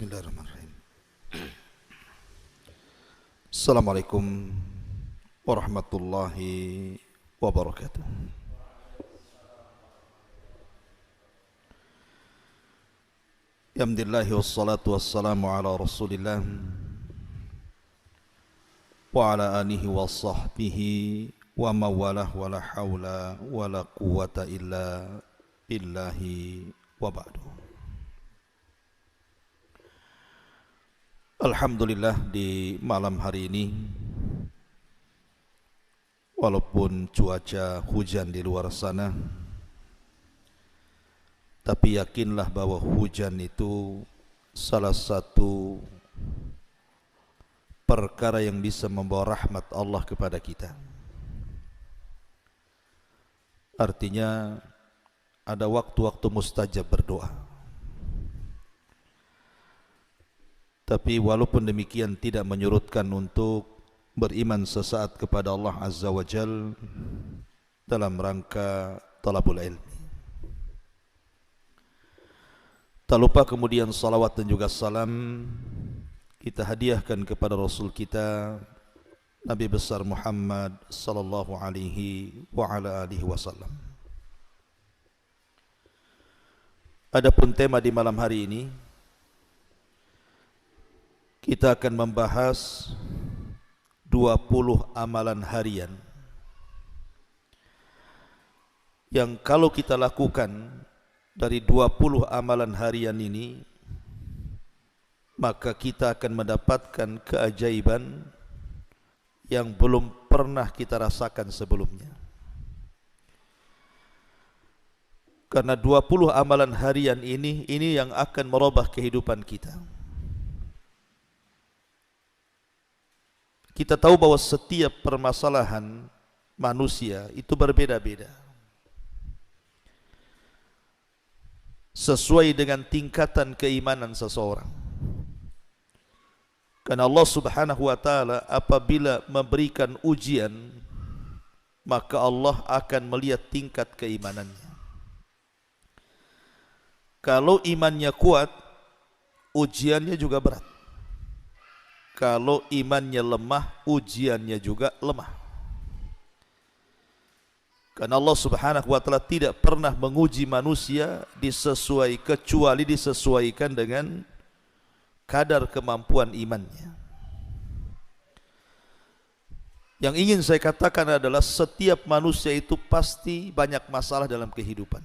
Bismillahirrahmanirrahim. Assalamualaikum warahmatullahi wabarakatuh. Alhamdulillahi wassalatu wassalamu ala rasulillah wa ala alihi wa sahbihi wa mawalah wa la hawla wa la quwwata illa billahi wa ba'du. Alhamdulillah, di malam hari ini walaupun cuaca hujan di luar sana, tapi yakinlah bahwa hujan itu salah satu perkara yang bisa membawa rahmat Allah kepada kita. Artinya ada waktu-waktu mustajab berdoa. Tapi walaupun demikian tidak menyurutkan untuk beriman sesaat kepada Allah Azza wa Jal dalam rangka talabul ilmi. Tak lupa kemudian salawat dan juga salam kita hadiahkan kepada Rasul kita Nabi besar Muhammad sallallahu alaihi wa ala alihi wasallam. Adapun tema di malam hari ini, kita akan membahas 20 amalan harian yang kalau kita lakukan dari 20 amalan harian ini, maka kita akan mendapatkan keajaiban yang belum pernah kita rasakan sebelumnya. Karena 20 amalan harian ini yang akan merubah kehidupan kita. Kita tahu bahwa setiap permasalahan manusia itu berbeda-beda, sesuai dengan tingkatan keimanan seseorang. Karena Allah Subhanahu wa taala apabila memberikan ujian, maka Allah akan melihat tingkat keimanannya. Kalau imannya kuat, ujiannya juga berat. Kalau imannya lemah, ujiannya juga lemah. Karena Allah Subhanahu wa taala tidak pernah menguji manusia kecuali disesuaikan dengan kadar kemampuan imannya. Yang ingin saya katakan adalah setiap manusia itu pasti banyak masalah dalam kehidupan.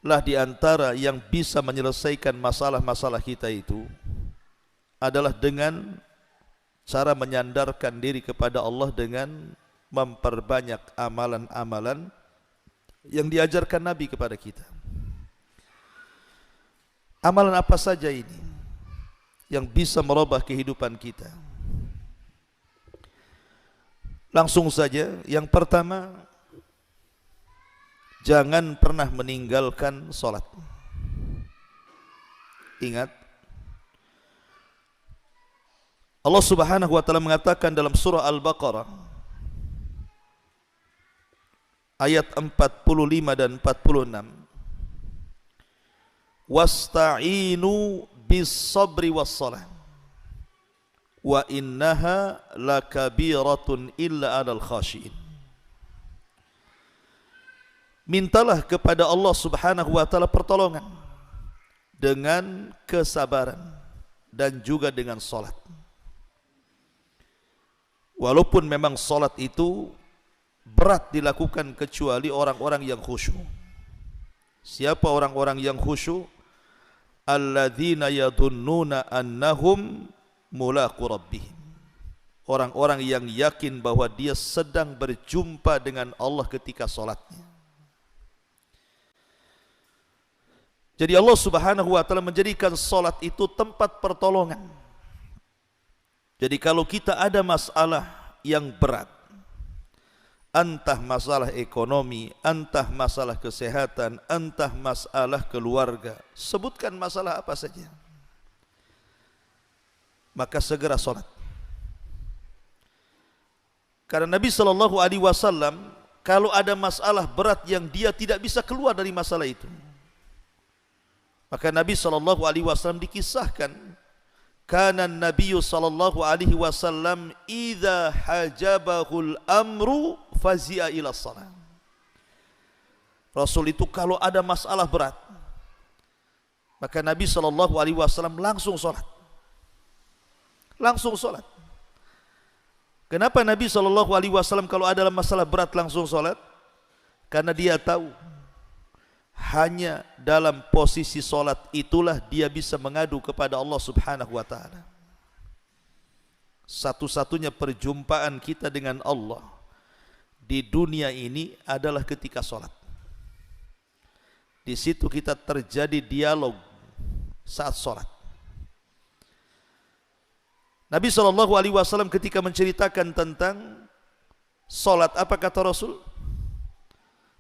Lah di antara yang bisa menyelesaikan masalah-masalah kita itu adalah dengan cara menyandarkan diri kepada Allah dengan memperbanyak amalan-amalan yang diajarkan Nabi kepada kita. Amalan apa saja ini yang bisa merubah kehidupan kita? Langsung saja, yang pertama, jangan pernah meninggalkan sholat. Ingat, Allah Subhanahu wa taala mengatakan dalam surah Al-Baqarah ayat 45 dan 46, wasta'inu bis-sabri was-salah wa innaha lakabiratun illa 'alal khashiin. Mintalah kepada Allah Subhanahu wa taala pertolongan dengan kesabaran dan juga dengan salat. Walaupun memang salat itu berat dilakukan kecuali orang-orang yang khusyuk. Siapa orang-orang yang khusyuk? Alladzina yadhunnuna annahum mulaqu rabbihim. Orang-orang yang yakin bahwa dia sedang berjumpa dengan Allah ketika salatnya. Jadi Allah Subhanahu wa taala menjadikan salat itu tempat pertolongan. Jadi kalau kita ada masalah yang berat, entah masalah ekonomi, entah masalah kesehatan, entah masalah keluarga, sebutkan masalah apa saja, maka segera sholat. Karena Nabi SAW kalau ada masalah berat yang dia tidak bisa keluar dari masalah itu, Maka Nabi SAW dikisahkan, kana Nabi SAW idza hajabahul amru fazi'a ila shalah. Rasul itu kalau ada masalah berat, maka Nabi SAW langsung sholat. Langsung sholat. Kenapa Nabi SAW kalau ada masalah berat langsung sholat? Karena dia tahu hanya dalam posisi sholat itulah dia bisa mengadu kepada Allah Subhanahu wa ta'ala. Satu-satunya perjumpaan kita dengan Allah di dunia ini adalah ketika sholat. Di situ kita terjadi dialog saat sholat. Nabi SAW ketika menceritakan tentang sholat, apa kata Rasul?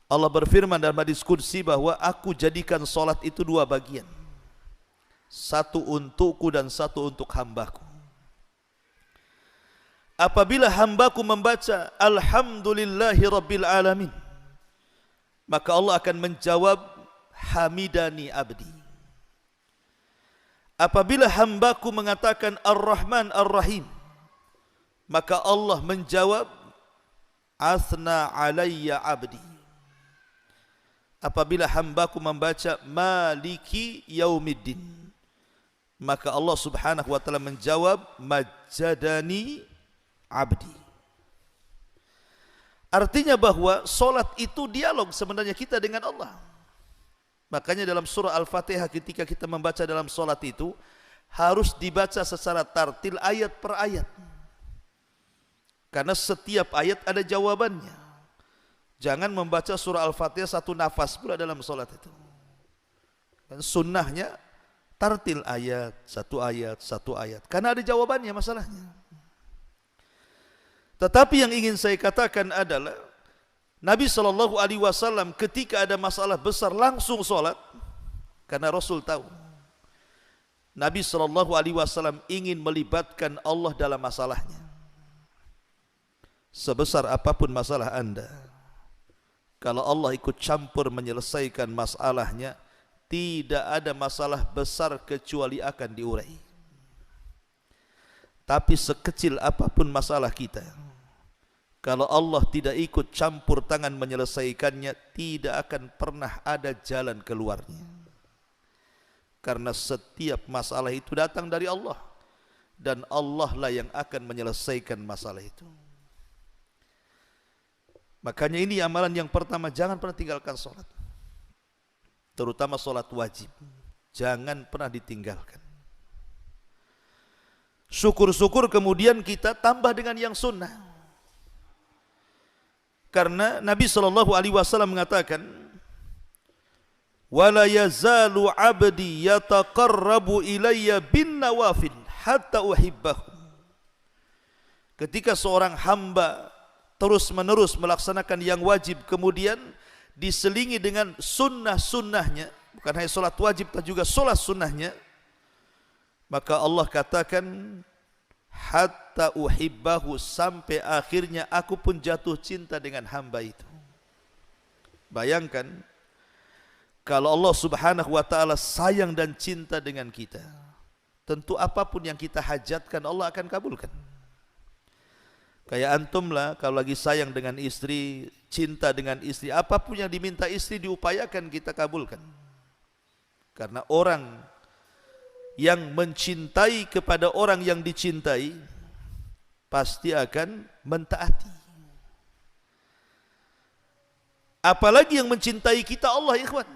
Allah berfirman dalam hadis qudsi bahwa aku jadikan sholat itu dua bagian. Satu untukku dan satu untuk hambaku. Apabila hambaku membaca Alhamdulillahi Rabbil Alamin, maka Allah akan menjawab Hamidani Abdi. Apabila hambaku mengatakan Ar-Rahman Ar-Rahim, maka Allah menjawab Athna alayya abdi. Apabila hambaku membaca Maliki Yaumiddin, maka Allah Subhanahu wa ta'ala menjawab Majjadani abdi. Artinya bahwa solat itu dialog sebenarnya kita dengan Allah. Makanya dalam surah Al-Fatihah ketika kita membaca dalam solat itu harus dibaca secara tartil ayat per ayat. Karena setiap ayat ada jawabannya. Jangan membaca surah Al-Fatihah satu nafas pula dalam solat itu. Dan sunnahnya tartil ayat, satu ayat. Karena ada jawabannya masalahnya. Tetapi yang ingin saya katakan adalah Nabi SAW ketika ada masalah besar langsung sholat, karena Rasul tahu Nabi SAW ingin melibatkan Allah dalam masalahnya. Sebesar apapun masalah anda, kalau Allah ikut campur menyelesaikan masalahnya, tidak ada masalah besar kecuali akan diurai. Tapi sekecil apapun masalah kita, kalau Allah tidak ikut campur tangan menyelesaikannya, tidak akan pernah ada jalan keluarnya. Karena setiap masalah itu datang dari Allah, dan Allah lah yang akan menyelesaikan masalah itu. Makanya ini amalan yang pertama, jangan pernah tinggalkan sholat. Terutama sholat wajib, jangan pernah ditinggalkan. Syukur-syukur kemudian kita tambah dengan yang sunnah. Karena Nabi SAW mengatakan, wala yazalu abdi yataqarrabu ilayya bin nawafil hatta uhibbahu. Ketika seorang hamba terus menerus melaksanakan yang wajib, kemudian diselingi dengan sunnah-sunnahnya, bukan hanya solat wajib tapi juga solat sunnahnya, maka Allah katakan hatta uhibbahu, sampai akhirnya aku pun jatuh cinta dengan hamba itu. Bayangkan kalau Allah Subhanahu wa ta'ala sayang dan cinta dengan kita, tentu apapun yang kita hajatkan Allah akan kabulkan. Kayak antum lah, kalau lagi sayang dengan istri, cinta dengan istri, apapun yang diminta istri diupayakan kita kabulkan. Karena orang yang mencintai kepada orang yang dicintai pasti akan mentaati. Apalagi yang mencintai kita Allah, ikhwan.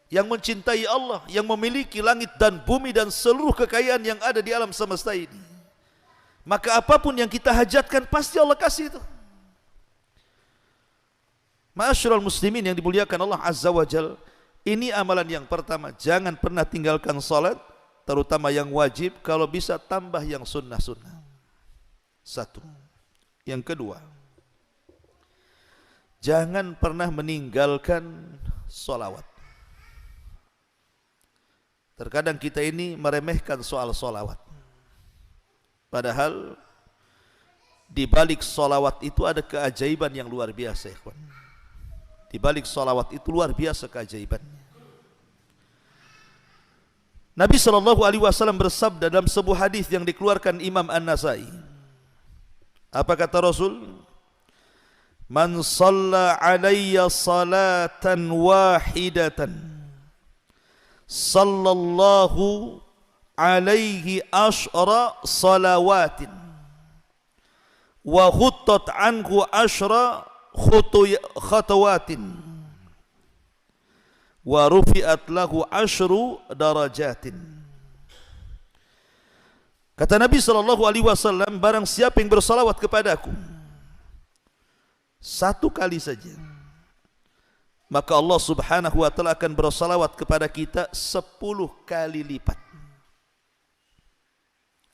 Yang mencintai Allah, yang memiliki langit dan bumi dan seluruh kekayaan yang ada di alam semesta ini, maka apapun yang kita hajatkan pasti Allah kasih itu. Ma'asyiral muslimin yang dimuliakan Allah Azza wa Jalla, ini amalan yang pertama, jangan pernah tinggalkan salat, terutama yang wajib, kalau bisa tambah yang sunnah-sunnah. Satu. Yang kedua, jangan pernah meninggalkan salawat. Terkadang kita ini meremehkan soal salawat. Padahal di balik salawat itu ada keajaiban yang luar biasa, ikhwan. Di balik salawat itu luar biasa keajaibannya. Nabi SAW bersabda dalam sebuah hadis yang dikeluarkan Imam An-Nasai. Apa kata Rasul? Man shalla alayya salatan wahidatan sallallahu alaihi asyra salawatin wa khuttat anhu asyra khatawatin wa rufi'at lahu asyru darajatin. Kata Nabi SAW, barang siapa yang bersalawat kepadaku satu kali saja, maka Allah Subhanahu wa ta'ala akan bersalawat kepada kita 10 kali lipat.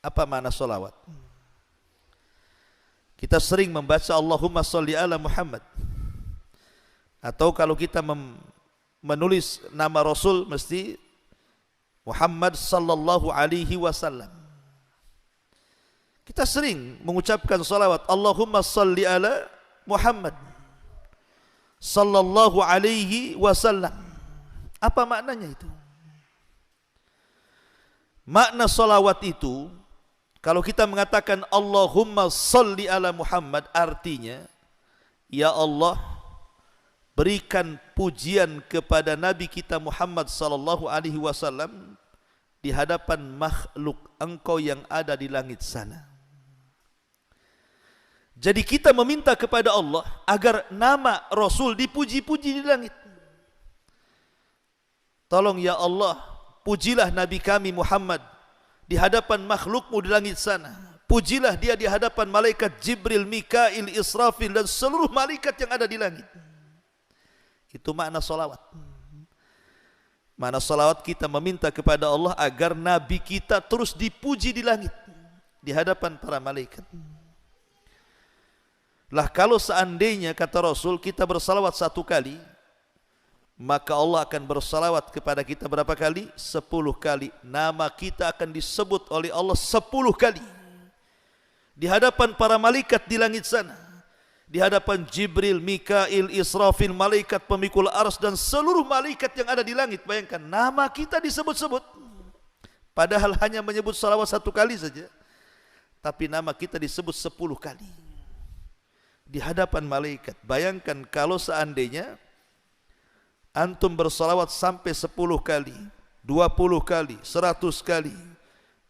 Apa makna salawat? Kita sering membaca Allahumma sholli ala Muhammad. Atau kalau kita menulis nama Rasul mesti Muhammad sallallahu alaihi wasallam. Kita sering mengucapkan salawat Allahumma sholli ala Muhammad sallallahu alaihi wasallam. Apa maknanya itu? Makna salawat itu, kalau kita mengatakan Allahumma sholli ala Muhammad, artinya ya Allah, berikan pujian kepada Nabi kita Muhammad sallallahu alaihi wasallam di hadapan makhluk Engkau yang ada di langit sana. Jadi kita meminta kepada Allah agar nama Rasul dipuji-puji di langit. Tolong ya Allah, pujilah Nabi kami Muhammad di hadapan makhlukmu di langit sana. Pujilah dia di hadapan malaikat Jibril, Mikail, Israfil dan seluruh malaikat yang ada di langit. Itu makna salawat. Makna salawat, kita meminta kepada Allah agar Nabi kita terus dipuji di langit di hadapan para malaikat. Lah kalau seandainya kata Rasul kita bersalawat 1 kali, maka Allah akan bersalawat kepada kita berapa kali? 10 kali. Nama kita akan disebut oleh Allah 10 kali di hadapan para malaikat di langit sana, di hadapan Jibril, Mikail, Israfil, malaikat pemikul arsy dan seluruh malaikat yang ada di langit. Bayangkan nama kita disebut-sebut, padahal hanya menyebut salawat 1 kali saja, tapi nama kita disebut 10 kali di hadapan malaikat. Bayangkan kalau seandainya antum bersalawat sampai 10 kali, 20 kali, 100 kali,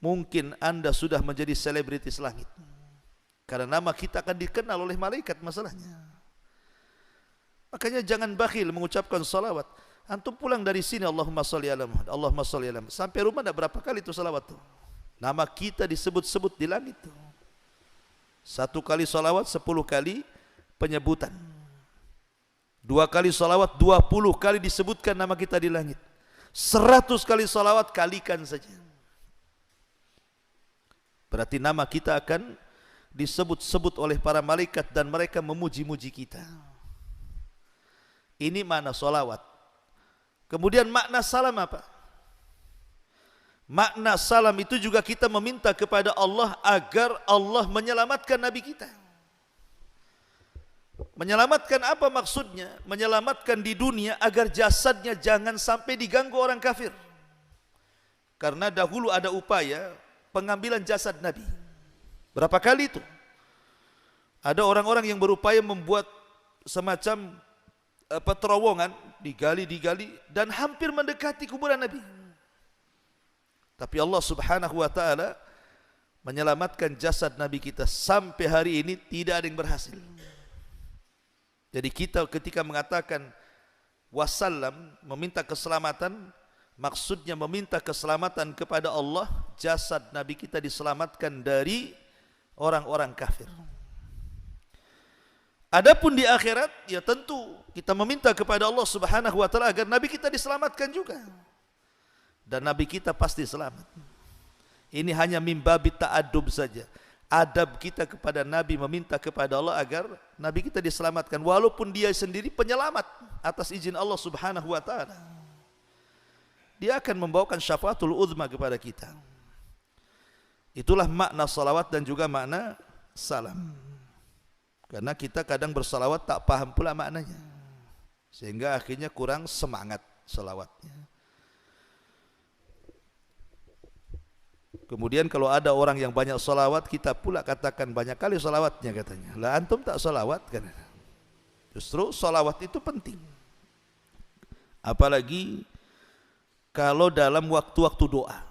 mungkin anda sudah menjadi selebritis langit. Karena nama kita akan dikenal oleh malaikat masalahnya. Makanya jangan bakhil mengucapkan salawat. Antum pulang dari sini Allahumma sholli ala Muhammad, Allahumma sholli ala Muhammad. Sampai rumah ada berapa kali itu salawat tuh? Nama kita disebut-sebut di langit tuh. 1 kali salawat 10 kali penyebutan. 2 kali salawat 20 kali disebutkan nama kita di langit. 100 kali salawat kalikan saja. Berarti nama kita akan disebut-sebut oleh para malaikat dan mereka memuji-muji kita. Ini makna salawat. Kemudian makna salam apa? Makna salam itu juga kita meminta kepada Allah agar Allah menyelamatkan Nabi kita. Menyelamatkan apa maksudnya? Menyelamatkan di dunia agar jasadnya jangan sampai diganggu orang kafir. Karena dahulu ada upaya pengambilan jasad Nabi. Berapa kali itu? Ada orang-orang yang berupaya membuat semacam terowongan, digali dan hampir mendekati kuburan Nabi. Tapi Allah Subhanahu wa ta'ala menyelamatkan jasad Nabi kita. Sampai hari ini tidak ada yang berhasil. Jadi kita ketika mengatakan wassalam, meminta keselamatan, maksudnya meminta keselamatan kepada Allah. Jasad Nabi kita diselamatkan dari orang-orang kafir. Adapun di akhirat, ya tentu kita meminta kepada Allah Subhanahu wa ta'ala agar Nabi kita diselamatkan juga. Dan Nabi kita pasti selamat. Ini hanya mimbabi ta'adub saja. Adab kita kepada Nabi, meminta kepada Allah agar Nabi kita diselamatkan. Walaupun dia sendiri penyelamat atas izin Allah Subhanahu wa ta'ala. Dia akan membawakan syafaatul uzma kepada kita. Itulah makna salawat dan juga makna salam. Karena kita kadang bersalawat tak paham pula maknanya. Sehingga akhirnya kurang semangat salawatnya. Kemudian kalau ada orang yang banyak salawat, kita pula katakan banyak kali salawatnya katanya. Lah antum tak salawat kan? Justru salawat itu penting. Apalagi kalau dalam waktu-waktu doa.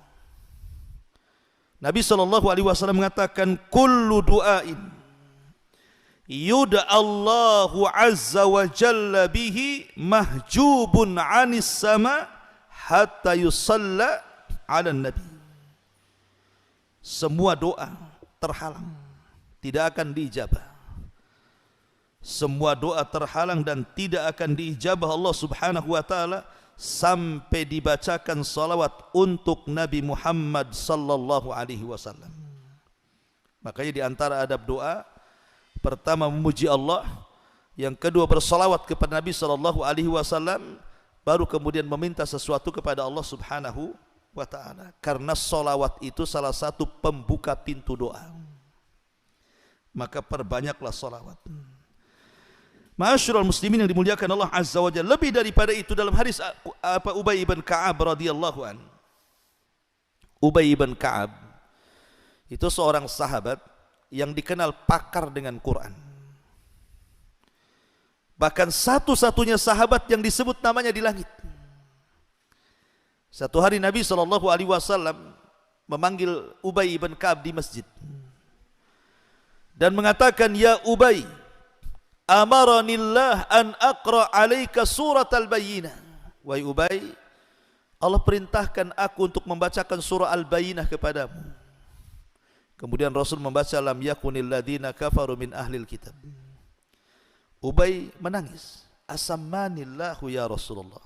Nabi SAW mengatakan, kullu du'ain yud'allahu azza wa jalla bihi mahjubun 'anis sama hatta yusalla 'alan nabi. Semua doa terhalang, tidak akan diijabah. Semua doa terhalang dan tidak akan diijabah Allah Subhanahu wa taala sampai dibacakan salawat untuk Nabi Muhammad sallallahu alaihi wasallam. Makanya di antara adab doa, pertama memuji Allah, yang kedua bersalawat kepada Nabi sallallahu alaihi wasallam, baru kemudian meminta sesuatu kepada Allah Subhanahu wa ta'ala. Karena salawat itu salah satu pembuka pintu doa. Maka perbanyaklah salawat. Ma'asyiral muslimin yang dimuliakan Allah Azza wa Jalla. Lebih daripada itu, dalam hadis Ubay ibn Ka'ab radhiyallahu an. Ubay ibn Ka'ab itu seorang sahabat yang dikenal pakar dengan Quran. Bahkan satu-satunya sahabat yang disebut namanya di langit. Satu hari Nabi SAW memanggil Ubay ibn Ka'ab di masjid dan mengatakan, ya Ubay, amaranillah an aqra alaika surat al-bayyinah. Wahai Ubay, Allah perintahkan aku untuk membacakan surah al-bayyinah kepadamu. Kemudian Rasul membaca, lam yakunil ladina kafaru min ahlil kitab. Ubay menangis, asammanillahu ya Rasulullah,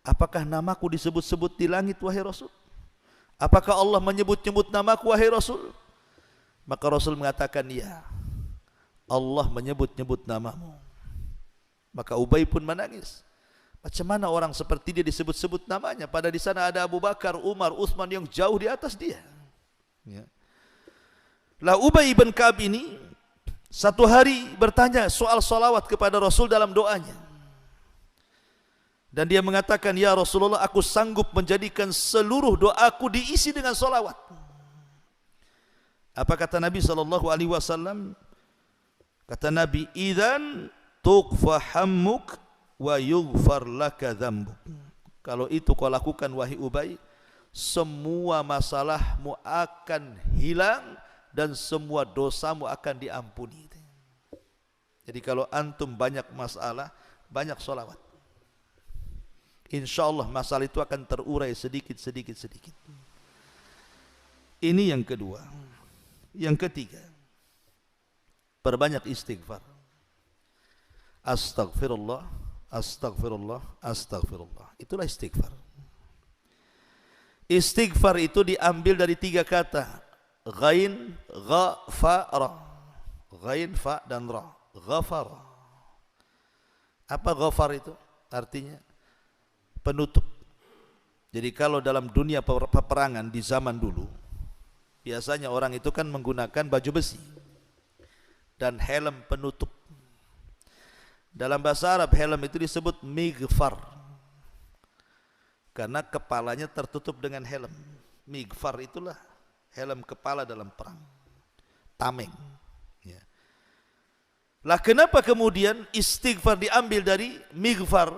apakah namaku disebut-sebut di langit wahai Rasul? Apakah Allah menyebut-nyebut namaku wahai Rasul? Maka Rasul mengatakan, ya, Allah menyebut-nyebut namamu. Maka Ubay pun menangis. Macam mana orang seperti dia disebut-sebut namanya, pada di sana ada Abu Bakar, Umar, Utsman yang jauh di atas dia. Ya. Lah Ubay ibn Ka'ab ini satu hari bertanya soal salawat kepada Rasul dalam doanya. Dan dia mengatakan, ya Rasulullah, aku sanggup menjadikan seluruh doaku diisi dengan salawat. Apa kata Nabi SAW? Kata Nabi, idzan tughfa hammuk wa yughfar laka dzambuk. Kalau itu kau lakukan wahai Ubay, semua masalahmu akan hilang dan semua dosamu akan diampuni. Jadi kalau antum banyak masalah, banyak salawat, insyaallah masalah itu akan terurai sedikit. Ini yang kedua. Yang ketiga, perbanyak istighfar. Astaghfirullah, astaghfirullah, astaghfirullah. Itulah istighfar. Istighfar itu diambil dari tiga kata. Ghain, gha, fa, ra. Ghain, fa, dan ra. Ghafar. Apa ghafar itu? Artinya penutup. Jadi kalau dalam dunia peperangan di zaman dulu, biasanya orang itu kan menggunakan baju besi dan helm penutup. Dalam bahasa Arab helm itu disebut mighfar, karena kepalanya tertutup dengan helm. Mighfar itulah helm kepala dalam perang, tameng. Ya. Lah kenapa kemudian istighfar diambil dari mighfar?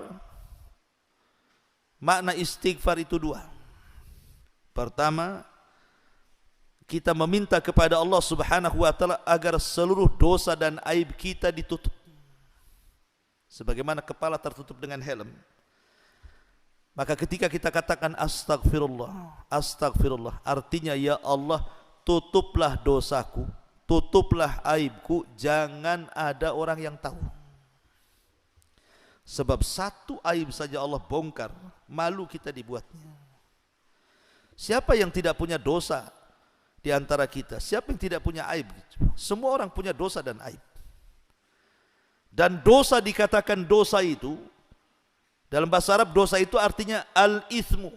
Makna istighfar itu dua. Pertama, kita meminta kepada Allah Subhanahu wa taala agar seluruh dosa dan aib kita ditutup. Sebagaimana kepala tertutup dengan helm, maka ketika kita katakan astagfirullah, astagfirullah, artinya ya Allah, tutuplah dosaku, tutuplah aibku, jangan ada orang yang tahu. Sebab satu aib saja Allah bongkar, malu kita dibuatnya. Siapa yang tidak punya dosa di antara kita? Siapa yang tidak punya aib? Semua orang punya dosa dan aib. Dan dosa dikatakan dosa itu, dalam bahasa Arab dosa itu artinya al-ithmu.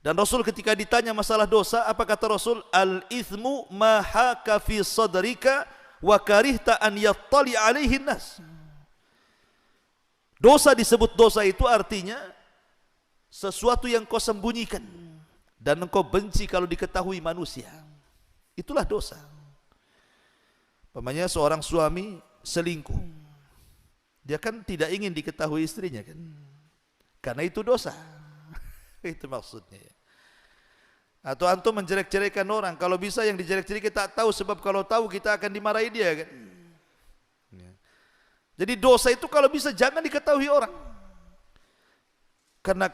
Dan Rasul ketika ditanya masalah dosa, apa kata Rasul? Al-ithmu ma haka fi sadrika wa karihta an yattali alaihi nas. Dosa disebut dosa itu artinya sesuatu yang kau sembunyikan, dan engkau benci kalau diketahui manusia. Itulah dosa. Umpamanya seorang suami selingkuh, dia kan tidak ingin diketahui istrinya kan, karena itu dosa. Itu maksudnya. Atau antum menjelek-jelekan orang, kalau bisa yang dijelek-jelekan kita tahu, sebab kalau tahu kita akan dimarahi dia kan. Jadi dosa itu kalau bisa jangan diketahui orang. Karena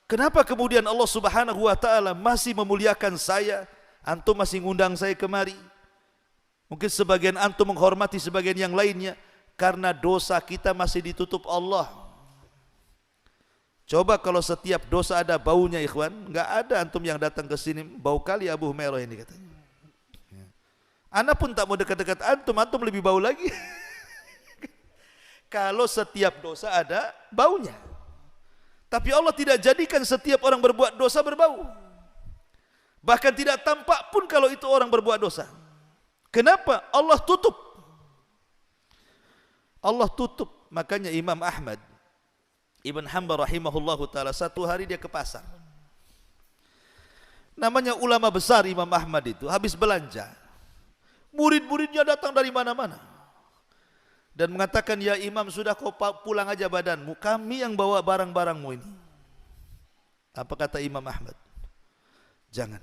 kenapa kemudian Allah Subhanahu wa taala masih memuliakan saya, antum masih ngundang saya kemari? Mungkin sebagian antum menghormati sebagian yang lainnya karena dosa kita masih ditutup Allah. Coba kalau setiap dosa ada baunya ikhwan, enggak ada antum yang datang ke sini bau kali Abu Humairah ini katanya. Ana pun tak mau dekat-dekat antum, antum lebih bau lagi. Kalau setiap dosa ada baunya. Tapi Allah tidak jadikan setiap orang berbuat dosa berbau. Bahkan tidak tampak pun kalau itu orang berbuat dosa. Kenapa? Allah tutup. Allah tutup. Makanya Imam Ahmad Ibn Hanbal rahimahullahu ta'ala satu hari dia ke pasar. Namanya ulama besar Imam Ahmad itu, habis belanja. Murid-muridnya datang dari mana-mana. Dan mengatakan, ya Imam sudah kau pulang aja badanmu, kami yang bawa barang-barangmu ini. Apa kata Imam Ahmad? Jangan.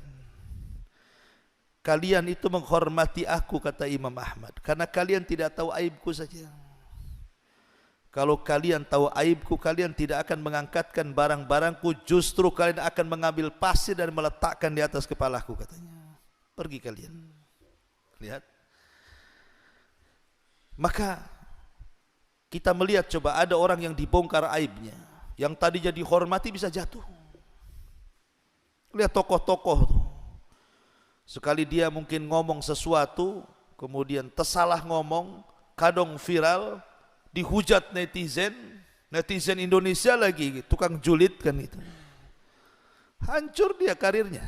Kalian itu menghormati aku, kata Imam Ahmad, karena kalian tidak tahu aibku saja. Kalau kalian tahu aibku, kalian tidak akan mengangkatkan barang-barangku, justru kalian akan mengambil pasir dan meletakkan di atas kepalaku, katanya. Pergi kalian. Lihat. Maka kita melihat, coba ada orang yang dibongkar aibnya, yang tadinya dihormati bisa jatuh. Lihat tokoh-tokoh tuh. Sekali dia mungkin ngomong sesuatu, kemudian tersalah ngomong, kadang viral, dihujat netizen, netizen Indonesia lagi, tukang julid kan itu. Hancur dia karirnya.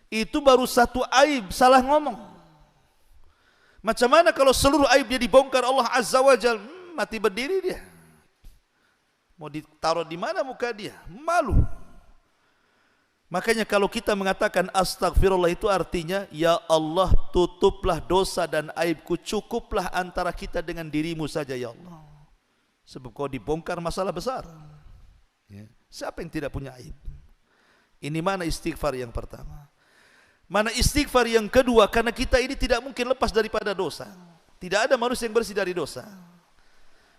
Itu baru satu aib, salah ngomong. Macam mana kalau seluruh aibnya dibongkar Allah Azza wa Jalla, mati berdiri dia. Mau ditaruh di mana muka dia? Malu. Makanya kalau kita mengatakan astagfirullah itu artinya, ya Allah tutuplah dosa dan aibku, cukuplah antara kita dengan dirimu saja ya Allah. Sebab kau dibongkar masalah besar. Ya. Siapa yang tidak punya aib? Ini mana istighfar yang pertama. Mana istighfar yang kedua, karena kita ini tidak mungkin lepas daripada dosa. Tidak ada manusia yang bersih dari dosa.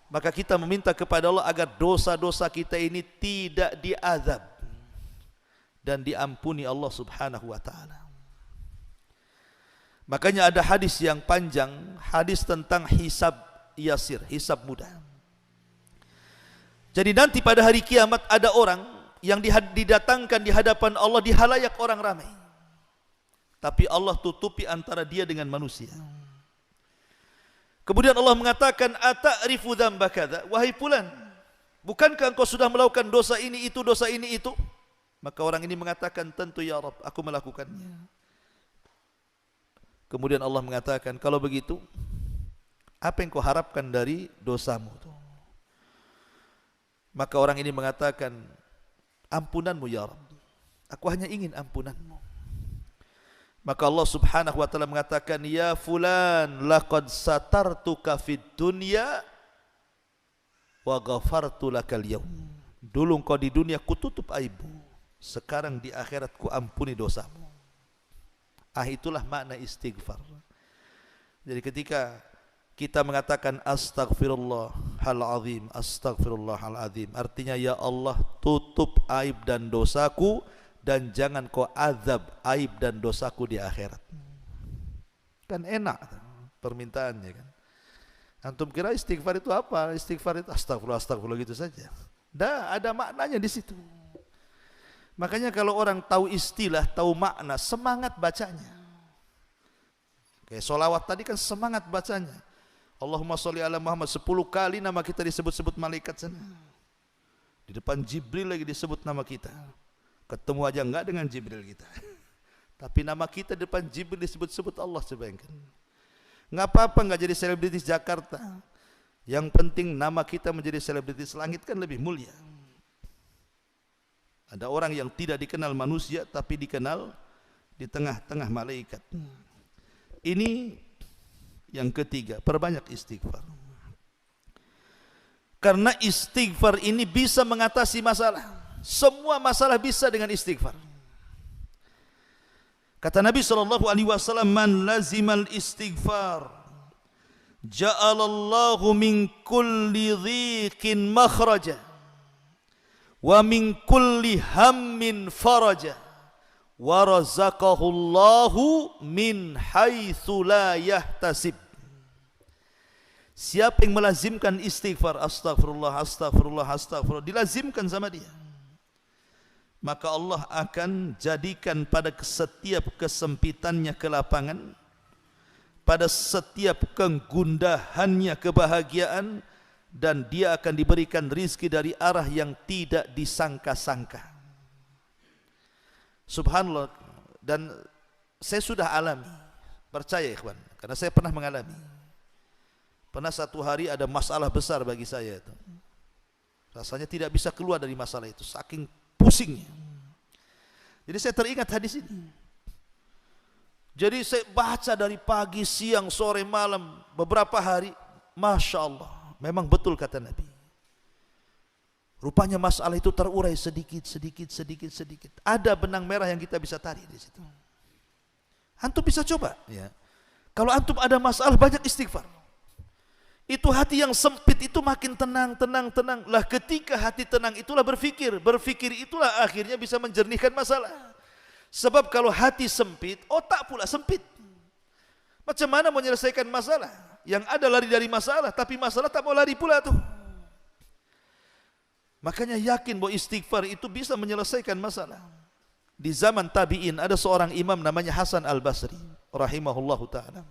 Maka kita meminta kepada Allah agar dosa-dosa kita ini tidak diazab dan diampuni Allah Subhanahu wa taala. Makanya ada hadis yang panjang, hadis tentang hisab yasir, hisab mudah. Jadi nanti pada hari kiamat ada orang yang didatangkan di hadapan Allah di halayak orang ramai. Tapi Allah tutupi antara dia dengan manusia. Kemudian Allah mengatakan, ata'rifu dzamba kadza, wahai fulan, bukankah engkau sudah melakukan dosa ini itu, dosa ini itu? Maka orang ini mengatakan, tentu ya Rabb, aku melakukannya. Kemudian Allah mengatakan, kalau begitu, apa yang kau harapkan dari dosamu? Maka orang ini mengatakan, ampunanmu ya Rabb, aku hanya ingin ampunanmu. Maka Allah Subhanahu wa taala mengatakan, ya fulan, laqad satartuka fid dunya wa ghafartu lakal yaum. Dulu engkau di dunia kututup aibmu, sekarang di akhirat ku ampuni dosamu. Itulah makna istighfar. Jadi ketika kita mengatakan astaghfirullahal azim, astaghfirullahal azim, artinya ya Allah tutup aib dan dosaku, dan jangan kau azab aib dan dosaku di akhirat. Kan enak permintaannya kan. Antum kira istighfar itu apa? Istighfar itu astagfirullah, astagfirullah gitu saja. Dah ada maknanya di situ. Makanya kalau orang tahu istilah, tahu makna, semangat bacanya. Kayak sholawat tadi kan semangat bacanya. Allahumma sholli ala Muhammad 10 kali nama kita disebut-sebut malaikat sana. Di depan Jibril lagi disebut nama kita. Ketemu aja enggak dengan Jibril kita. Tapi nama kita depan Jibril disebut-sebut Allah sebayangkan. Enggak apa-apa enggak jadi selebritis Jakarta. Yang penting nama kita menjadi selebritis langit kan lebih mulia. Ada orang yang tidak dikenal manusia tapi dikenal di tengah-tengah malaikat. Ini yang ketiga, perbanyak istighfar. Karena istighfar ini bisa mengatasi masalah. Semua masalah bisa dengan istighfar. Kata Nabi SAW, man lazimal istighfar ja'alallahu min kulli dhiqin makhraja wa min kulli hammin faraja wa razaqahu Allahu min haitsu la yahtasib. Siapa yang melazimkan istighfar, astagfirullah, astagfirullah, astagfirullah, dilazimkan sama dia, maka Allah akan jadikan pada setiap kesempitannya kelapangan, pada setiap kegundahannya kebahagiaan, dan dia akan diberikan rizki dari arah yang tidak disangka-sangka. Subhanallah. Dan saya sudah alami, percaya ikhwan, karena saya pernah mengalami. Pernah satu hari ada masalah besar bagi saya itu. Rasanya tidak bisa keluar dari masalah itu, saking pusingnya. Jadi saya teringat hadis ini. Jadi saya baca dari pagi, siang, sore, malam, beberapa hari. Masya Allah, memang betul kata Nabi. Rupanya masalah itu terurai sedikit. Ada benang merah yang kita bisa tarik di situ. Antum bisa coba, ya. Kalau antum ada masalah, banyak istighfar. Itu hati yang sempit itu makin tenang. Lah ketika hati tenang itulah berfikir itulah akhirnya bisa menjernihkan masalah. Sebab kalau hati sempit, otak pula sempit. Macam mana menyelesaikan masalah? Yang ada lari dari masalah, tapi masalah tak mau lari pula tuh. Makanya yakin bahwa istighfar itu bisa menyelesaikan masalah. Di zaman tabi'in ada seorang imam namanya Hasan Al-Basri rahimahullahu ta'ala.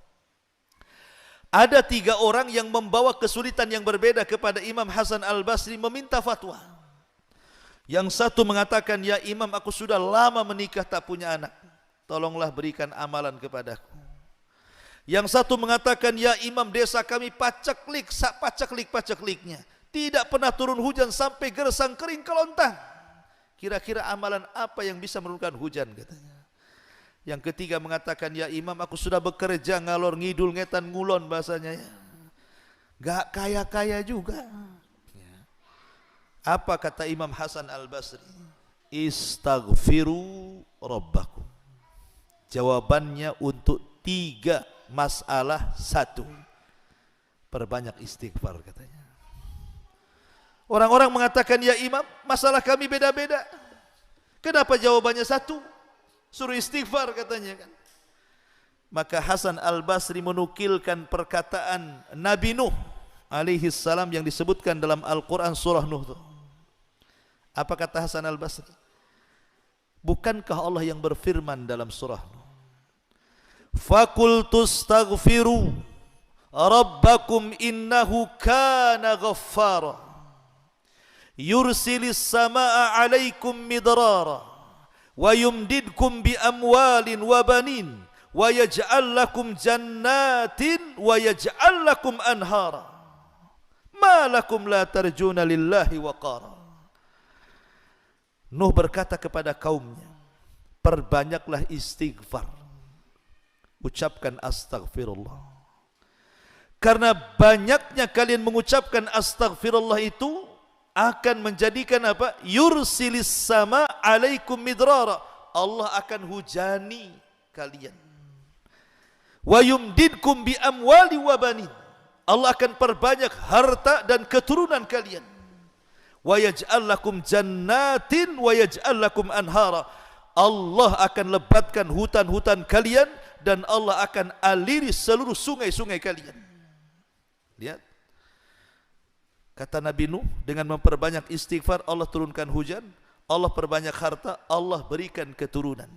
Ada 3 orang yang membawa kesulitan yang berbeda kepada Imam Hasan Al-Basri meminta fatwa. Yang satu mengatakan, ya Imam, aku sudah lama menikah tak punya anak, tolonglah berikan amalan kepadaku. Yang satu mengatakan, ya Imam, desa kami pacekliknya, tidak pernah turun hujan sampai gersang kering kelontang. Kira-kira amalan apa yang bisa menurunkan hujan, katanya. Yang ketiga mengatakan, ya Imam, aku sudah bekerja ngalor ngidul ngetan ngulon bahasanya, ya. Gak kaya-kaya juga. Apa kata Imam Hasan Al-Basri? Istaghfiru rabbakum. Jawabannya untuk 3 masalah 1. Perbanyak istighfar, katanya. Orang-orang mengatakan, ya Imam, masalah kami beda-beda. Kenapa jawabannya 1? Suruh istighfar, katanya kan. Maka Hasan Al-Basri menukilkan perkataan Nabi Nuh alaihi salam yang disebutkan dalam Al-Quran surah Nuh itu. Apa kata Hasan Al-Basri? Bukankah Allah yang berfirman dalam surah Nuh, Fakultu astaghfiru rabbakum innahu kana ghaffara yursilis samaa alaikum midrara wa yumdidkum bi amwalin wa banin wa yaj'al lakum jannatin wa yaj'al lakum anhara ma lakum la tarjuna lillahi waqara. Nuh berkata kepada kaumnya, perbanyaklah istighfar, ucapkan astaghfirullah, karena banyaknya kalian mengucapkan astaghfirullah itu akan menjadikan apa? Yursilis sama alaikum midrara. Allah akan hujani kalian. Wa yumdidkum bi amwali wa banin. Allah akan perbanyak harta dan keturunan kalian. Wa yaj'al lakum jannatin wa yaj'al lakum anhara. Allah akan lebatkan hutan-hutan kalian dan Allah akan aliri seluruh sungai-sungai kalian. Lihat. Kata Nabi Nuh, dengan memperbanyak istighfar Allah turunkan hujan, Allah perbanyak harta, Allah berikan keturunan.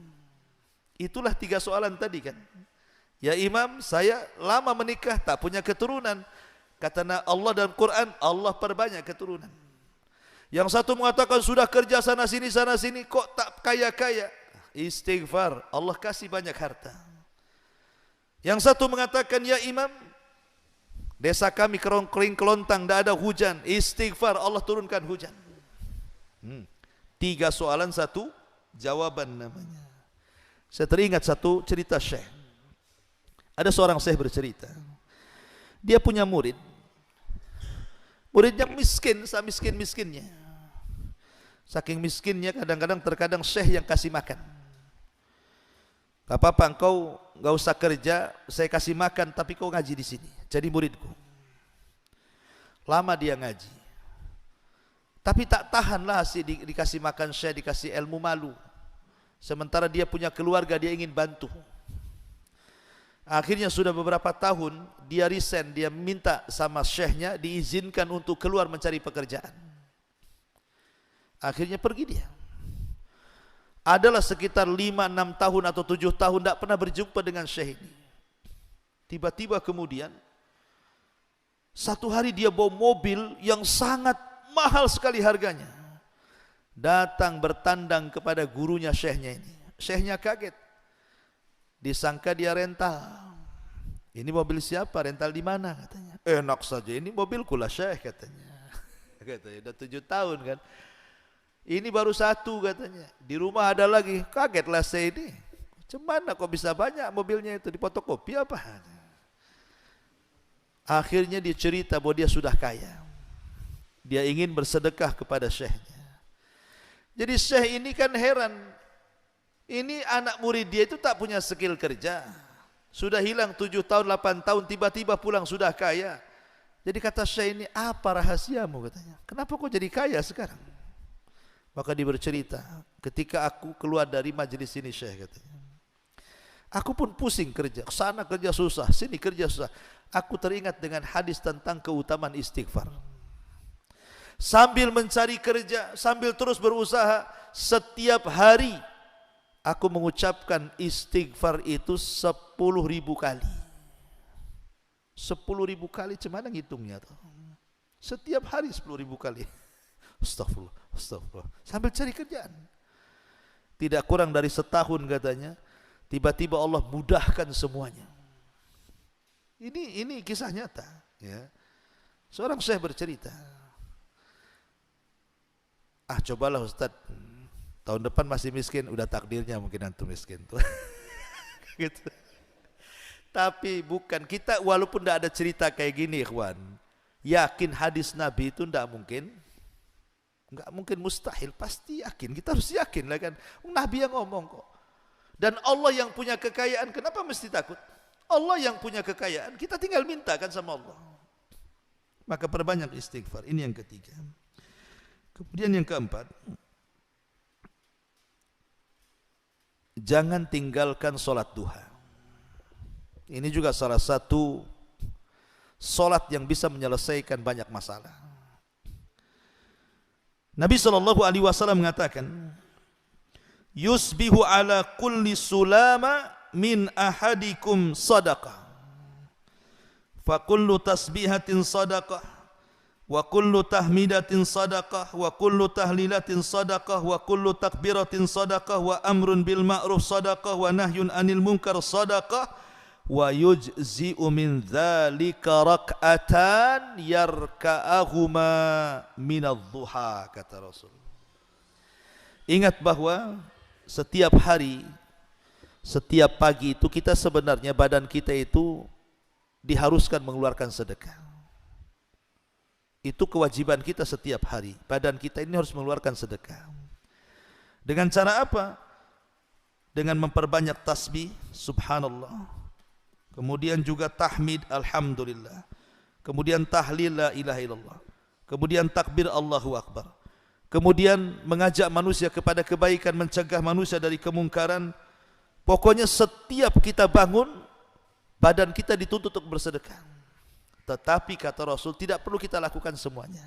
Itulah 3 soalan tadi kan. Ya Imam, saya lama menikah tak punya keturunan. Kata Allah dalam Quran, Allah perbanyak keturunan. Yang satu mengatakan sudah kerja sana sini kok tak kaya-kaya. Istighfar, Allah kasih banyak harta. Yang satu mengatakan, ya Imam, desa kami kering kelontang, tidak ada hujan. Istighfar, Allah turunkan hujan. 3 soalan 1 jawaban namanya. Saya teringat satu cerita syekh. Ada seorang syekh bercerita, dia punya murid yang miskin, miskin-miskinnya. Saking miskinnya terkadang syekh yang kasih makan. Gak apa-apa, engkau gak usah kerja, saya kasih makan, tapi kau ngaji di sini, jadi muridku. Lama dia ngaji, tapi tak tahanlah dikasih makan syekh, dikasih ilmu, malu. Sementara dia punya keluarga, dia ingin bantu. Akhirnya sudah beberapa tahun dia resign, dia minta sama syekhnya diizinkan untuk keluar mencari pekerjaan. Akhirnya pergi dia. Adalah sekitar 5-6 tahun atau 7 tahun tidak pernah berjumpa dengan syekh ini. Tiba-tiba kemudian satu hari dia bawa mobil yang sangat mahal sekali harganya, datang bertandang kepada gurunya syekhnya ini. Syekhnya kaget, disangka dia rental. Ini mobil siapa? Rental di mana? Katanya. Enak saja, ini mobilku lah syekh, katanya. Katanya udah 7 tahun kan. Ini baru 1 katanya. Di rumah ada lagi. Kagetlah saya ini. Cemana kok bisa banyak mobilnya itu, di fotokopi apa? Akhirnya dia cerita bahwa dia sudah kaya. Dia ingin bersedekah kepada syekhnya. Jadi syekh ini kan heran, ini anak murid dia itu tak punya skill kerja, sudah hilang 7 tahun 8 tahun, tiba-tiba pulang sudah kaya. Jadi kata syekh ini, apa rahasiamu? Katanya, kenapa kau jadi kaya sekarang? Maka dia bercerita, ketika aku keluar dari majelis ini syekh, katanya, aku pun pusing kerja, sana kerja susah, sini kerja susah. Aku teringat dengan hadis tentang keutamaan istighfar. Sambil mencari kerja, sambil terus berusaha, setiap hari aku mengucapkan istighfar itu 10.000 kali. 10.000 kali, cemana ngitungnya tuh? Setiap hari 10.000 kali. Astagfirullah, astagfirullah. Sambil cari kerjaan. Tidak kurang dari setahun katanya, tiba-tiba Allah mudahkan semuanya. Ini kisah nyata. Ya. Seorang syekh bercerita, cobalah Ustaz, tahun depan masih miskin, udah takdirnya mungkin antum miskin tuh. Gitu. Tapi bukan, kita walaupun tidak ada cerita kayak gini ikhwan, yakin hadis Nabi itu tidak mungkin, nggak mungkin, mustahil, pasti yakin. Kita harus yakin lah kan, Nabi yang ngomong kok. Dan Allah yang punya kekayaan, kenapa mesti takut? Allah yang punya kekayaan, kita tinggal minta kan sama Allah. Maka perbanyak istighfar. Ini yang ketiga. Kemudian yang keempat, jangan tinggalkan sholat duha. Ini juga salah satu sholat yang bisa menyelesaikan banyak masalah. Nabi SAW mengatakan, yusbihu ala kulli sulama min ahadikum sadaqah, fa kullu tasbihatin sadaqah, wa kullu tahmidatin sadaqah, wa kullu tahlilatin sadaqah, wa kullu takbiratin sadaqah, wa amrun bil ma'ruf sadaqah, wa nahyun anil munkar sadaqah, wa yujzi'u min dzalika rak'atan yarka'ahuma minadh-dhuha, kata Rasul. Ingat bahwa setiap hari, setiap pagi itu kita sebenarnya badan kita itu diharuskan mengeluarkan sedekah. Itu kewajiban kita setiap hari. Badan kita ini harus mengeluarkan sedekah. Dengan cara apa? Dengan memperbanyak tasbih, subhanallah. Kemudian juga tahmid, alhamdulillah. Kemudian tahlil, la ilaha illallah. Kemudian takbir, Allahu akbar. Kemudian mengajak manusia kepada kebaikan, mencegah manusia dari kemungkaran. Pokoknya setiap kita bangun, badan kita dituntut untuk bersedekah. Tetapi kata Rasul, tidak perlu kita lakukan semuanya.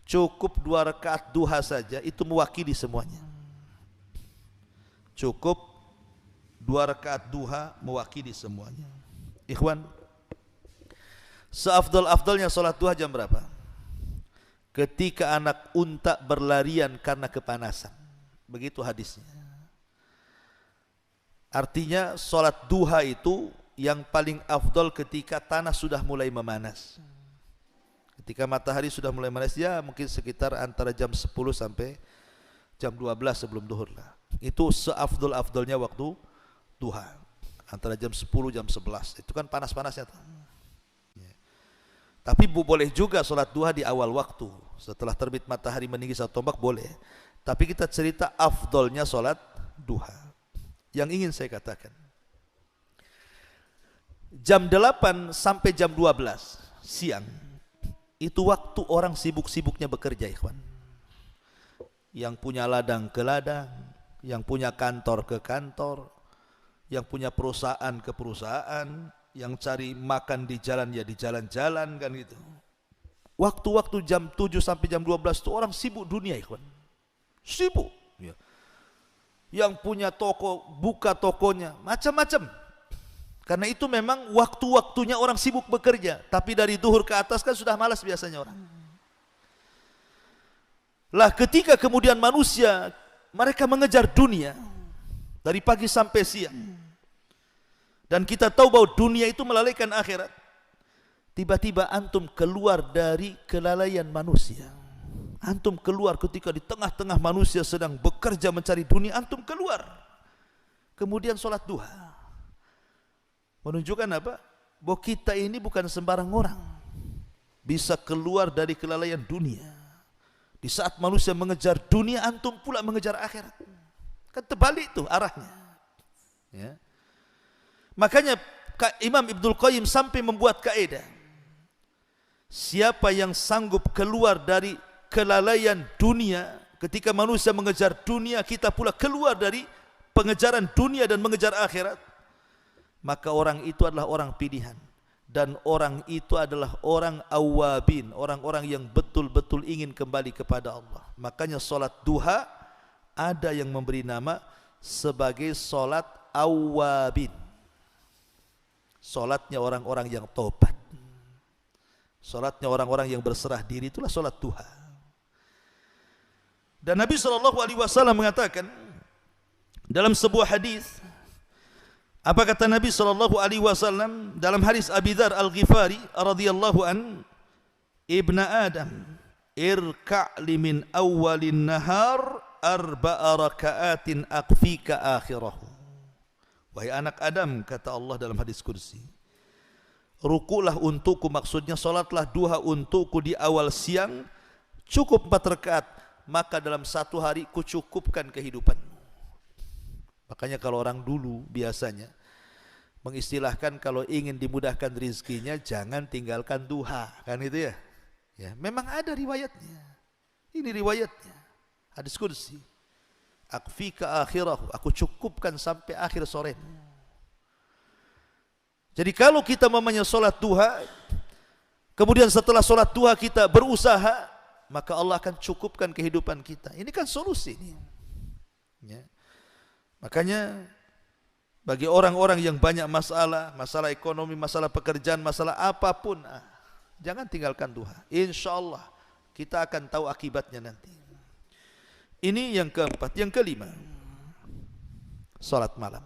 Cukup 2 rakaat duha saja, itu mewakili semuanya. Cukup 2 rakaat duha mewakili semuanya. Ikhwan, seafdal-afdalnya sholat duha jam berapa? Ketika anak unta berlarian karena kepanasan. Begitu hadisnya. Artinya sholat duha itu yang paling afdal ketika tanah sudah mulai memanas. Ketika matahari sudah mulai memanas, ya mungkin sekitar antara jam 10 sampai jam 12 sebelum duhur lah. Itu seafdol-afdolnya waktu duha. Antara jam 10 jam 11. Itu kan panas-panasnya tuh. Ya. Tapi boleh juga sholat duha di awal waktu. Setelah terbit matahari meninggi satu tombak boleh. Tapi kita cerita afdolnya sholat duha. Yang ingin saya katakan, jam 8 sampai jam 12 siang itu waktu orang sibuk-sibuknya bekerja, ikhwan. Yang punya ladang ke ladang, yang punya kantor ke kantor, yang punya perusahaan ke perusahaan, yang cari makan di jalan ya di jalan-jalan kan gitu. Waktu-waktu jam 7 sampai jam 12 itu orang sibuk dunia, ikhwan. Sibuk ya. Yang punya toko buka tokonya macam-macam. Karena itu memang waktu-waktunya orang sibuk bekerja. Tapi dari duhur ke atas kan sudah malas biasanya orang. Lah ketika kemudian manusia mereka mengejar dunia dari pagi sampai siang. Dan kita tahu bahwa dunia itu melalaikan akhirat. Tiba-tiba antum keluar dari kelalaian manusia. Antum keluar ketika di tengah-tengah manusia sedang bekerja mencari dunia, antum keluar. Kemudian sholat duha. Menunjukkan apa? Bahwa kita ini bukan sembarang orang. Bisa keluar dari kelalaian dunia. Di saat manusia mengejar dunia, antum pula mengejar akhirat. Kan terbalik tuh arahnya. Ya. Makanya Imam Ibnul Qayyim sampai membuat kaidah. Siapa yang sanggup keluar dari kelalaian dunia, ketika manusia mengejar dunia, kita pula keluar dari pengejaran dunia dan mengejar akhirat, maka orang itu adalah orang pilihan. Dan orang itu adalah orang awabin, orang-orang yang betul-betul ingin kembali kepada Allah. Makanya solat duha ada yang memberi nama sebagai solat awabin. Solatnya orang-orang yang tobat. Solatnya orang-orang yang berserah diri, itulah solat duha. Dan Nabi SAW mengatakan dalam sebuah hadis, apa kata Nabi SAW dalam hadis Abi Dzar Al-Ghifari radhiyallahu an, Ibna Adam, irka' li min awwalin nahar arba'a raka'atin aqfika akhirahu. Wahai anak Adam, kata Allah dalam hadis kursi, rukulah untukku, maksudnya salatlah duha untukku di awal siang, cukup 4 rakaat, maka dalam satu hari kucukupkan kehidupanmu. Makanya kalau orang dulu biasanya mengistilahkan kalau ingin dimudahkan rizkinya jangan tinggalkan duha, kan itu ya. Ya, memang ada riwayatnya. Ini riwayatnya. Hadis kursi. Akfika akhirahu, aku cukupkan sampai akhir sore. Jadi kalau kita memangnya solat duha, kemudian setelah solat duha kita berusaha, maka Allah akan cukupkan kehidupan kita. Ini kan solusi ini. Ya. Makanya bagi orang-orang yang banyak masalah, masalah ekonomi, masalah pekerjaan, masalah apapun, jangan tinggalkan duha. Insya Allah kita akan tahu akibatnya nanti. Ini yang keempat. Yang kelima, salat malam,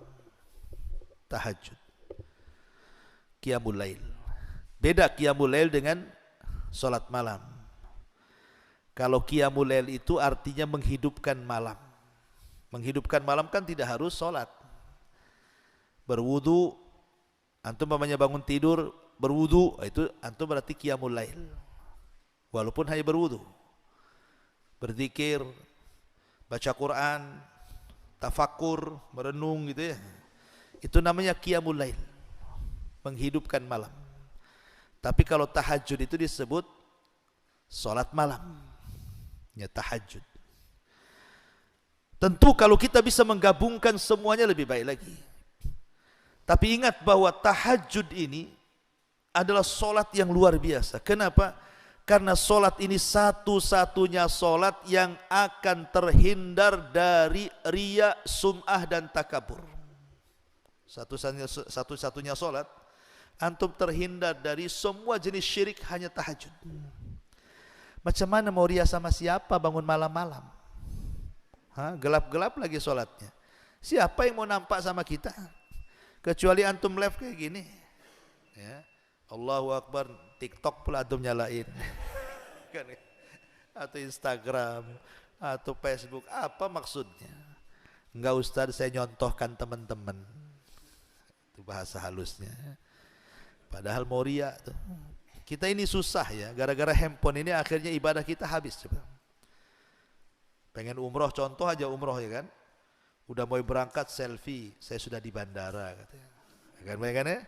tahajud, qiyamul lail. Beda qiyamul lail dengan salat malam. Kalau qiyamul lail itu artinya menghidupkan malam. Menghidupkan malam kan tidak harus salat. Berwudu, antum namanya bangun tidur berwudu, itu antum berarti qiyamul lail. Walaupun hanya berwudu. Berzikir, baca Quran, tafakur, merenung gitu ya. Itu namanya qiyamul lail. Menghidupkan malam. Tapi kalau tahajud itu disebut salat malam. Ya, tahajud. Tentu kalau kita bisa menggabungkan semuanya lebih baik lagi. Tapi ingat bahwa tahajud ini adalah solat yang luar biasa. Kenapa? Karena solat ini satu-satunya solat yang akan terhindar dari riya, sum'ah dan takabur. Satu-satunya solat, antum terhindar dari semua jenis syirik, hanya tahajud. Macam mana mau riya sama siapa bangun malam-malam? Gelap-gelap lagi solatnya. Siapa yang mau nampak sama kita? Kecuali antum live kayak gini. Ya. Allahu Akbar, TikTok pula antum nyalain. Atau Instagram. atau Facebook. Apa maksudnya? Enggak Ustaz, saya nyontohkan teman-teman. Itu bahasa halusnya. Padahal mau riya tuh. Kita ini susah ya, gara-gara handphone ini akhirnya ibadah kita habis. Coba. Pengen umroh, contoh aja umroh ya kan. Udah mau berangkat selfie, saya sudah di bandara katanya. Kan ya?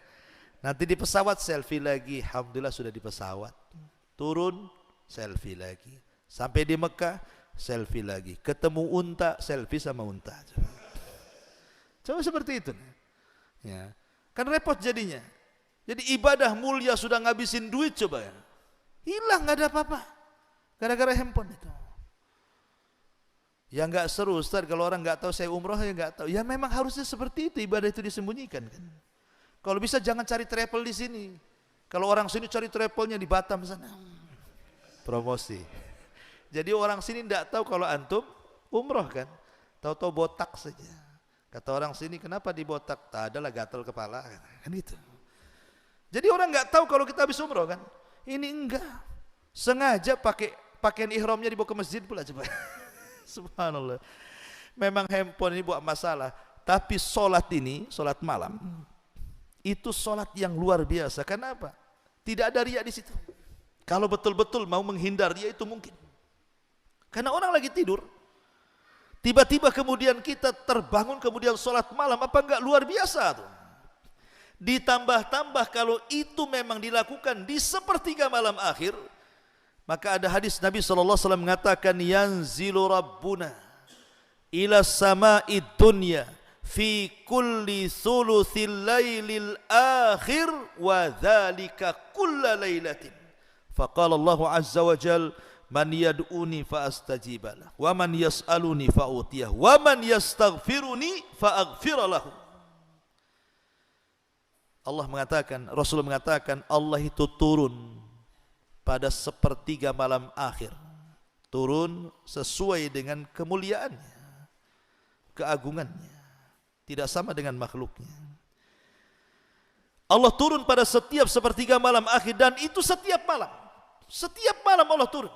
Nanti di pesawat selfie lagi, alhamdulillah sudah di pesawat. Turun selfie lagi. Sampai di Mekah selfie lagi. Ketemu unta, selfie sama unta. Coba seperti itu. Ya. Kan repot jadinya. Jadi ibadah mulia sudah ngabisin duit coba ya. Hilang, nggak ada apa-apa. Gara-gara handphone itu. Ya nggak seru Ustaz kalau orang nggak tahu saya umroh, ya nggak tahu. Ya memang harusnya seperti itu, ibadah itu disembunyikan kan. Kalau bisa jangan cari travel di sini. Kalau orang sini cari travelnya di Batam sana. Promosi. Jadi orang sini nggak tahu kalau antum umroh kan. Tahu-tahu botak saja. Kata orang sini, kenapa dibotak? Tak adalah gatal kepala kan gitu. Jadi orang nggak tahu kalau kita habis umroh kan. Ini enggak. Sengaja pakai pakaian ihramnya dibawa ke masjid pula coba. Subhanallah. Memang handphone ini buat masalah. Tapi solat ini, solat malam, itu solat yang luar biasa. Kenapa? Tidak ada riya di situ. Kalau betul-betul mau menghindar riya itu mungkin. Karena orang lagi tidur. Tiba-tiba kemudian kita terbangun kemudian solat malam, apa enggak luar biasa tuh? Ditambah-tambah kalau itu memang dilakukan di sepertiga malam akhir, maka ada hadis Nabi SAW mengatakan, yanzilu rabbuna ila sama'id dunya fi kulli thuluthil laylil akhir wa dhalika kulla laylatin. Faqala Allah azza wa jal, man yad'uni fa astajibalah, wa man yas'aluni fa utiyah, wa man yastaghfiruni fa aghfira lahu. Allah mengatakan, Rasul mengatakan, Allah itu turun pada sepertiga malam akhir. Turun sesuai dengan kemuliaannya, keagungannya. Tidak sama dengan makhluknya. Allah turun pada setiap sepertiga malam akhir, dan itu setiap malam. Setiap malam Allah turun.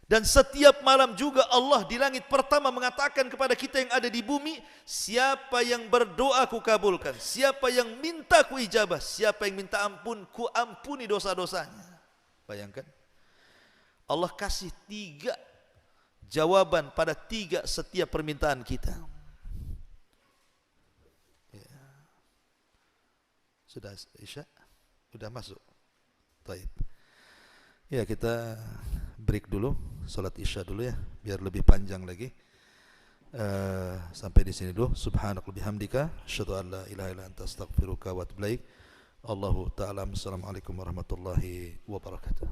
Dan setiap malam juga Allah di langit pertama mengatakan kepada kita yang ada di bumi, siapa yang berdoa ku kabulkan, siapa yang minta ku ijabah, siapa yang minta ampun ku ampuni dosa-dosanya. Bayangkan, Allah kasih 3 jawaban pada 3 setiap permintaan kita. Ya. Sudah Isya? Sudah masuk? Baik. Ya, kita break dulu, salat Isya dulu ya, biar lebih panjang lagi. Sampai di sini dulu. Subhanaka bihamdika, asyhadu an la ilaha illa anta, astaghfiruka wa atubu ilaik. Allahu ta'ala. Assalamualaikum warahmatullahi wabarakatuh.